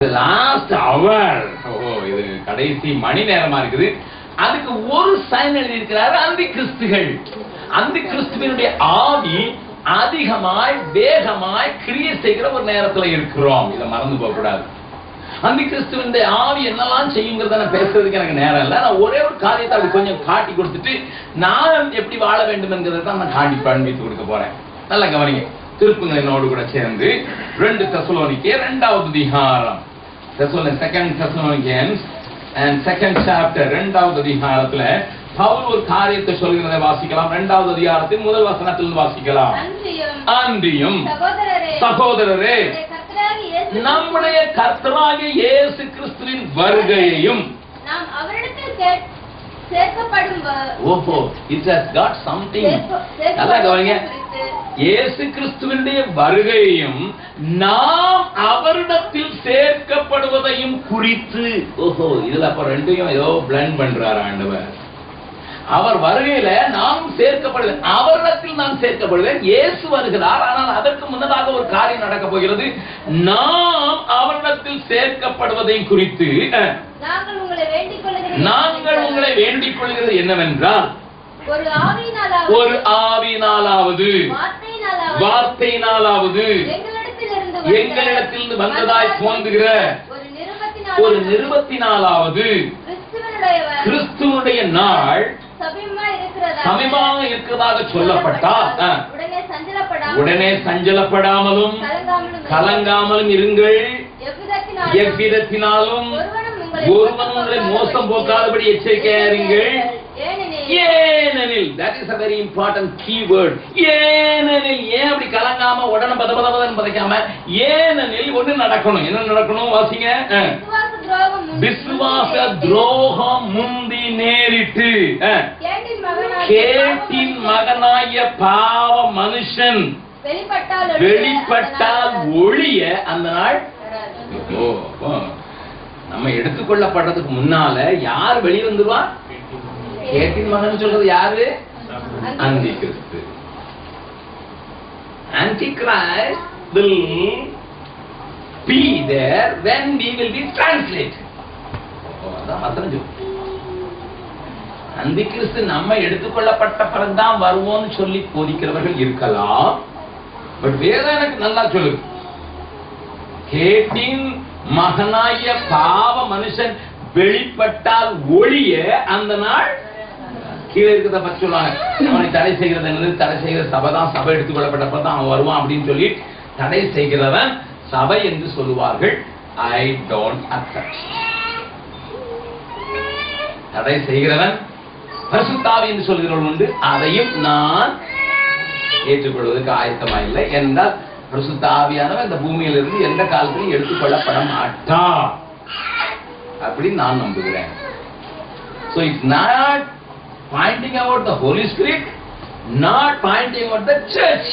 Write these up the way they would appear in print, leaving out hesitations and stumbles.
Last அவர் இது கடைசி மணி நேரமா இருக்குது. அதுக்கு ஒரு சைன் எழுதி இருக்கிறாரு. அந்த கிறிஸ்துகள், அந்த கிறிஸ்துவனுடைய ஆவி அதிகமாய் வேகமாய் கிரியை செய்கிற ஒரு நேரத்துல இருக்கிறோம். இதை மறந்து போக கூடாது. அந்த கிறிஸ்துவனுடைய ஆவி என்னெல்லாம் செய்யுங்கிறத நான் பேசுறதுக்கு எனக்கு நேரம் இல்லை. நான் ஒரே ஒரு காரியத்தை அப்படி கொஞ்சம் காட்டி கொடுத்துட்டு நான் எப்படி வாழ வேண்டும் என்கிறத தான் நான் காட்டி காண்பித்து கொடுக்க போறேன். நல்லா கவனிங்க. திருப்புங்க என்னோடு கூட சேர்ந்து 2 தெசலோனிக்கேயர் 2வது அதிகாரம், செகண்ட் தெசலோனிக்கேயன்ஸ் and second chapter 2வது அதிகாரத்துல பவுல் ஒரு காரியத்தை சொல்கிறதை வாசிக்கலாம். 2வது அதிகாரத்தின் முதல் வசனத்தில் வாசிக்கலாம். அன்றியும் சகோதரரே, நம்முடைய கர்த்தராகிய இயேசு கிறிஸ்துவின் வருகையையும் நாம் அவரிடத்தில் சேர்க்கப்படும் it has got something. நல்லா கவனிங்க. இயேசு கிறிஸ்துவினுடைய வருகையையும் நாம் அவரிடத்தில் சேர்க்கப்படுவதையும் குறித்து இதுல அப்ப ரெண்டையும் ஏதோ பிளண்ட் பண்றாரு ஆண்டவர். அவர் வருகையில நானும் சேர்க்கப்படுவேன், அவரிடத்தில் நான் சேர்க்கப்படுவேன். இயேசு வருகிறார், ஆனால் அதற்கு முன்னதாக ஒரு காரியம் நடக்க போகிறது. நாம் அவரிடத்தில் சேர்க்கப்படுவதையும் குறித்து நாங்கள் உங்களை வேண்டிக் கொள்கிறது என்னவென்றால், ஒரு ஆவியினாலாவது வார்த்தையினாலாவது எங்களிடத்தில் வந்ததாய் தோன்றுகிற ஒரு நிருபத்தினாலாவது கிறிஸ்துவனுடைய நாள் சமீபமாக இருக்கிறதாக சொல்லப்பட்டால் உடனே சஞ்சலப்படாமலும் கலங்காமலும் இருங்கள். எவ்விதத்தினாலும் ஒருவன் உங்களை மோசம் போக்காதபடி எச்சரிக்கையாருங்கள். ஏனெனில், that is a very important key word. ஏனெனில், ஏன் அப்படி கலங்காம உடனே பதபதபதன்னு பதைக்காம, ஏனெனில் ஒண்ணு நடக்கணும். என்ன நடக்கணும் வாசிங்க. விசுவாச துரோகம் முந்தி நேரிட்டு கேட்டின் மகனாகிய பாவ மனுஷன் வெளிப்பட்டால் ஒழிய அந்த நாள் நம்ம எடுத்துக்கொள்ளப்படுறதுக்கு முன்னால யார் வெளிவந்துருவா? கேட்டின் மகன் சொல்றது யாரு? அந்தி கிறிஸ்து. Antichrist will be there when we will be translated. அதான் வசனம் சொல்லு. அந்தி கிறிஸ்து நம்ம எடுத்துக்கொள்ளப்பட்ட பிறகுதான் வருவோம்னு சொல்லி போதிக்கிறவர்கள் இருக்கலாம். பட் வேதம் எனக்கு நல்லா சொல்லுது, கேட்டின் மகனாகிய பாவ மனுஷன் வெளிப்பட்டால் ஒழிய அந்த நாள் கீழே இருக்கிறத பற்றி சொல்லுவாங்க. அவனை தடை செய்கிறது என்னது? தடை செய்கிற சபை தான். சபை எடுத்துக்கொள்ளப்பட்டப்ப தான் அவன் வருவான் அப்படின்னு சொல்லி தடை செய்கிறவன் சபை என்று சொல்லுவார்கள். I don't accept. தடை செய்கிறவன் பரிசுத்தாவி என்று சொல்கிறவன் உண்டு. அதையும் நான் ஏற்றுக்கொள்வதற்கு ஆயத்தமா இல்லை. என்றால் பரிசுத்த ஆவியானவர் இந்த பூமியிலிருந்து எந்த காலத்திலும் எடுத்துக்கொள்ளப்பட மாட்டான் அப்படி நான் நம்புகிறேன். So it's not pointing about the Holy Spirit, not pointing about the church.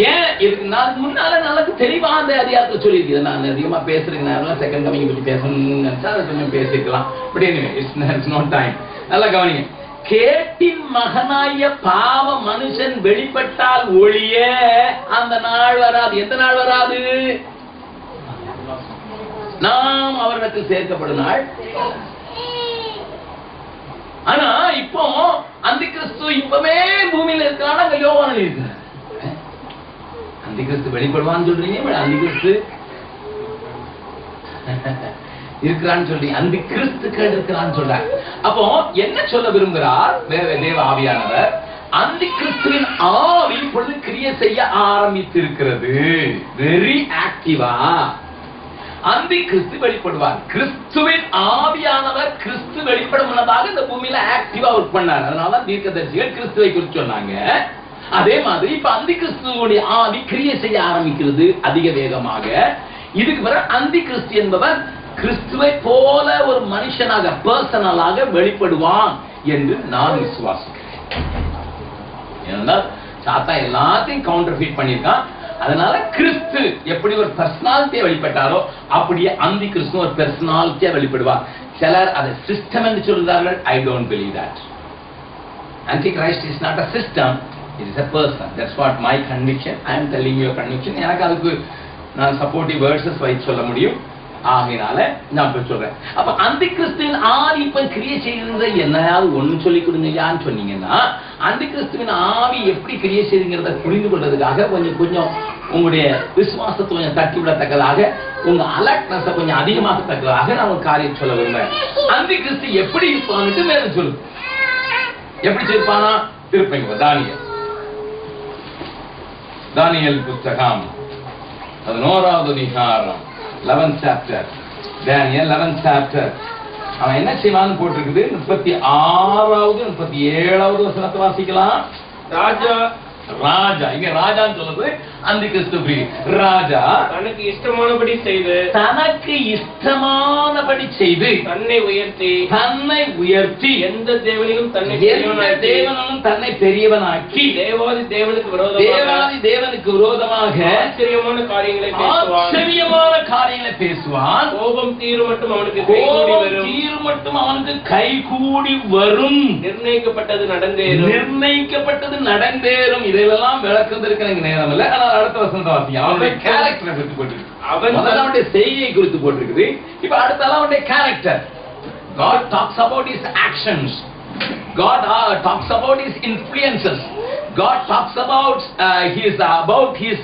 ஏன் இதுக்கு நான் முன்னால நல்லது தெளிவா அந்த அதிகாரத்தை சொல்லியிருக்கேன். நான் அதிகமா பேசுறேன், செகண்ட் கமிங் பற்றி பேசணும்னு நினைச்சா அதை கொஞ்சம் பேசிக்கலாம். But anyway, it's not time. நல்லா கவனிங்க. கேட்டின் மகனாய பாவ மனுஷன் வெளிப்பட்டால் ஒழிய அந்த நாள் வராது. எந்த நாள் வராது? நாம் அவரிடத்தில் சேர்க்கப்படும் நாள். ஆனா இப்போ அந்த கிறிஸ்து இப்பவே பூமியில இருக்கிறான். அங்க யோவானில் இருக்கிறார். அந்த கிறிஸ்து வெளிப்படுவான்னு சொல்றீங்க, அந்த கிறிஸ்து இருக்கிறான்னு சொல்றீங்க. அந்த கிறிஸ்துக்கள் இருக்கிறான்னு சொல்றாங்க. அப்போ என்ன சொல்ல விரும்புகிறார் தேவ ஆவியானவர்? அந்த கிறிஸ்துவின் ஆவி இப்பொழுது கிரியை செய்ய ஆரம்பித்திருக்கிறது. வெரி ஆக்டிவா அந்த கிறிஸ்து வெளிப்படுவார். கிறிஸ்துவின் ஆவியானவர் கிறிஸ்து வெளிப்படும் முன்னதாக இந்த பூமியில ஆக்டிவா ஒர்க் பண்ணார். அதனால தீர்க்கதரிசிகள் கிறிஸ்துவை குறித்து சொன்னாங்க. அதே மாதிரி இப்ப அந்த கிறிஸ்துவோட ஆவி கிரியை செய்ய ஆரம்பிக்கிறது அதிக வேகமாக. இதுக்கு பிறகு அந்த கிறிஸ்து என்பவர் கிறிஸ்துவை போல ஒரு மனுஷனாக பர்சனலாக வெளிப்படுவான் என்று நான் விசுவாசிக்கிறேன். ஏனென்றால் சாத்தா எல்லாத்தையும் கவுண்டர்ஃபீட் பண்ணியிருக்கான். அதனால கிறிஸ்து எப்படி ஒரு பர்சனாலிட்டியா வெளிப்பட்டாரோ அப்படியே அந்த கிறிஸ்து ஒரு பர்சனாலிட்டியா வெளிப்படுவார். சிலர் அதை சிஸ்டம் என்று சொல்கிறார்கள். I don't believe that. Antichrist is not a system, it is a person. That's what my conviction. I am telling you a conviction. எனக்கு அதுக்கு நான் சப்போர்ட்டிவ் வேர்ட்ஸஸ் வைத்து சொல்ல முடியும். ஆகையினால நான் இப்ப சொல்றேன். அப்ப அந்த கிறிஸ்துவின் ஆவி இப்ப கிரியை செய்யுற என்னையாவது ஒண்ணு சொல்லி கொடுங்க யான்னு சொன்னீங்கன்னா, அந்த கிறிஸ்துவின் ஆவி எப்படி கிரியை செய்யுங்கிறத புரிந்து கொள்றதுக்காக கொஞ்சம் உங்களுடைய விசுவாசத்தை கொஞ்சம் தட்டி விடத்தக்கதாக, உங்க அலர்ட்னஸை கொஞ்சம் அதிகமாகத்தக்கதாக நான் ஒரு காரியம் சொல்ல விரும்புறேன். அந்த கிறிஸ்து எப்படி இருப்பான்ட்டு மேல சொல்லு. எப்படி செய்ப்பானா? திருப்பங்க தானியேல் புத்தகம் 11வது அதிகாரம் 11th chapter. Daniel 11th chapter. அவன் என்ன செய்வான்னு போட்டிருக்குது. 36வது 37வது வசனத்தை வாசிக்கலாம். ராஜா இங்க ராஜான்னு சொல்லுது. அந்த கிறிஸ்து ராஜா தனக்கு இஷ்டமானபடி செய்து தன்னை உயர்த்தி எந்த தேவனிலும் தன்னை பெரியவனாக்கி தேவாதி தேவனுக்கு விரோதமாக ஆச்சரியமான காரியங்களை பேசுவான். கோபம் தீரும் மட்டும் அவனுக்கு கைகூடி வரும். நிர்ணயிக்கப்பட்டது நடந்தேறும். இதெல்லாம் விளக்குவதற்கு எனக்கு நேரம் இல்லை. ஆனால் அடுத்த வசனத்தை வாசிங்க. அவனுடைய கேரக்டரை குறித்து போட்டிருக்கு. அவனுடைய செய்தியை குறித்து போட்டிருக்குது. இப்ப அடுத்த அவனுடைய character. God talks about his actions. God talks about his influences. God talks about his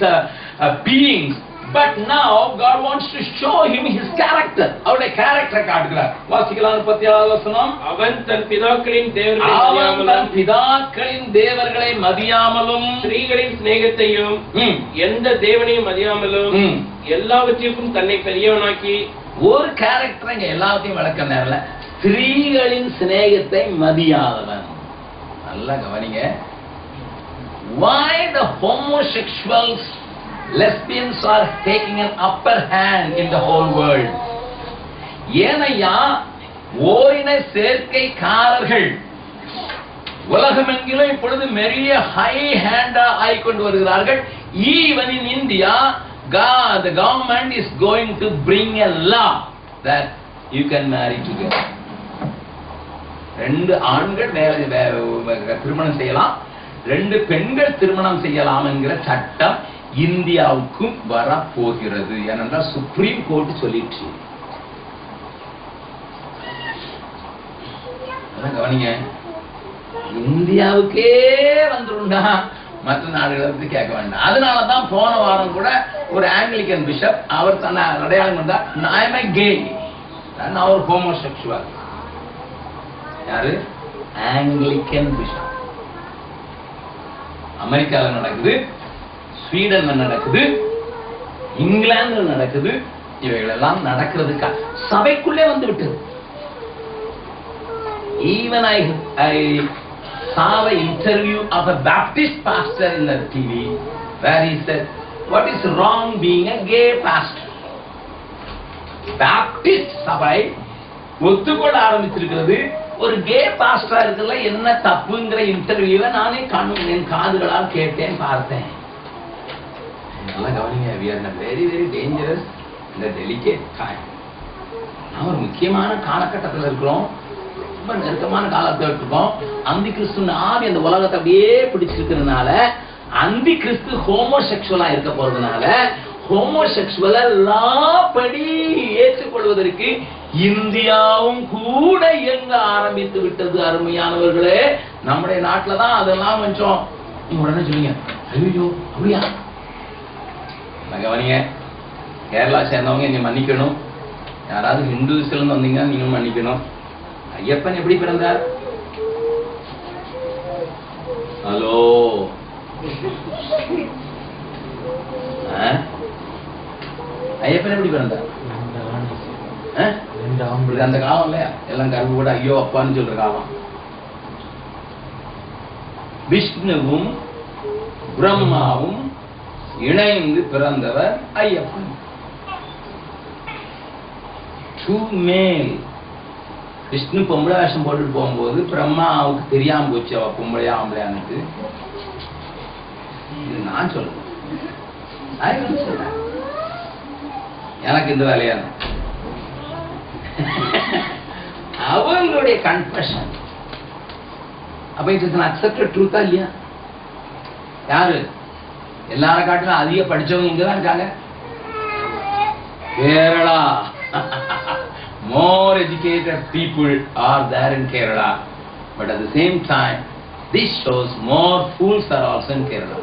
beings. But now God wants to show him his character. அவருடைய கேரக்டரை காட்டுகிறார். வாசிக்கலாம் 37வது வசனம். அவன் தன் பிதாக்களின் தேவர்களை மதியாமலும் ஸ்திரீகளின் சிநேகத்தையும் எந்த தேவனையும் மதியாமலும் எல்லாவற்றிற்கும் தன்னை பெரியவனாக்கி. ஒரு கேரக்டர் இங்க எல்லாத்தையும் விளக்க நேரல. ஸ்திரீகளின் சிநேகத்தை மதியாதவன். நல்லா கவனிங்க. Why the homosexuals, lesbians are taking an upper hand in the whole world? ஏனையா ஓரின சேர்க்கைக்காரர்கள் உலகமெங்கிலும் இப்பொழுது மெரிய ஹை ஹேண்டா ஆய்கொண்டு வருகிறார்கள். Even in India, the government is going to bring a law that you can marry together. ரெண்டு ஆண்கள் திருமணம் செய்யலாம், ரெண்டு பெண்கள் திருமணம் செய்யலாம் என்கிற சட்டம் இந்தியாவுக்கும் வரப்போகிறது. ஏனென்றால் சுப்ரீம் கோர்ட் சொல்லிட்டு. கவனிங்க, இந்தியாவுக்கே வந்துருண்டா மற்ற நாடுகளுக்கு கேட்க வேண்டாம். அதனாலதான் போன வாரம் கூட ஒரு ஆங்கிலிக்கன் பிஷப் அவர் தன்னை அடையாளம் வந்தா, I am a gay, அவர் ஹோமோசெக்சுவல். யாரு? Anglican bishop. அமெரிக்கால நடக்குது, ஸ்வீடன்ல நடக்குது, இங்கிலாந்துல நடக்குது. இவைகள் எல்லாம் நடக்கிறதுக்கா சபைக்குள்ளே வந்து விட்டது. Even I saw an interview of a Baptist pastor in the TV where he said, what is wrong being a gay pastor? Baptist சபை ஒத்துக்கொள்ள ஆரம்பிச்சிருக்கிறது. ஒரு கே பாஸ்டரா இருக்கிறதுல என்ன தப்புங்கிற இன்டர்வியூவை நானே என் காதுகளால் கேட்டேன், பார்த்தேன். நல்லா கவனிங்க. we are in a very very dangerous and a delicate time. நாம் ஒரு முக்கியமான காலகட்டத்தில் இருக்கிறோம். ரொம்ப நெருக்கமான காலத்தில் இருக்கோம். அந்தி கிறிஸ்து ஆவி அந்த உலகத்தை அப்படியே பிடிச்சிருக்கிறதுனால, அந்தி கிறிஸ்து ஹோமோசெக்சுவலா இருக்க போறதுனால, ஹோமோசெக்சுவலை படி ஏற்றுக்கொள்வதற்கு இந்தியாவும் கூட இயங்க ஆரம்பித்து விட்டது. அருமையானவர்களே, நம்முடைய நாட்டில் தான் அதெல்லாம் கொஞ்சம் உடனே சொல்லுங்க, ஐயோ அப்படியா? கவனிங்க, கேரளா சேர்ந்தவங்க நீங்க மன்னிக்கணும். யாராவது ஹிந்துஸ்ல இருந்து வந்தீங்கன்னா நீங்க மன்னிக்கணும். ஐயப்பன் எப்படி பிறந்தார்? ஹலோ, ஐயப்பன் எப்படி பிறந்தார்? அந்த காலம் இல்லையா, எல்லாம் கருப்பு கூட ஐயோ அப்பான்னு சொல்ற காலம். விஷ்ணுவும் பிரம்மாவும் இணைந்து பிறந்தவர் ஐயப்பன். விஷ்ணு பொம்பளை வேஷம் போட்டுட்டு போகும்போது பிரம்மாவுக்கு தெரியாம போச்சு அவ பொம்பளையா ஆம்பளையானுக்கு. இது நான் சொல்றேன், எனக்கு இந்த வேலையா அவங்களுடைய கன்ஃபெஷன். அப்ப இட்ஸ் அக்செப்டட் ட்ரூத்தா இல்லையா? யாரு எல்லார காட்டிலும் அதிக படிச்சவங்க இங்கதான் இருக்காங்க. Kerala. More educated people are there in Kerala. But at the same time, this shows more fools are also in Kerala.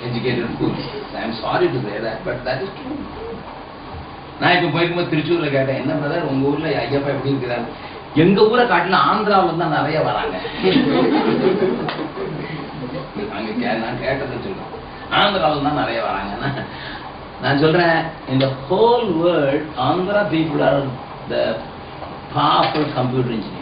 Educated fools. I am sorry to say that, but that is true. நான் இப்ப போயிருக்கும்போது திருச்சூர்ல கேட்டேன், என்ன brother உங்க ஊர்ல ஐயப்பா எப்படி இருக்கிறாரு? எங்க ஊரை காட்டில ஆந்திராவில் தான் நிறைய வராங்க. நான் கேட்டதை சொல்றேன், ஆந்திராவில் தான் நிறைய வராங்க. நான் சொல்றேன், இந்த whole world Andhra people are the powerful computer engineer.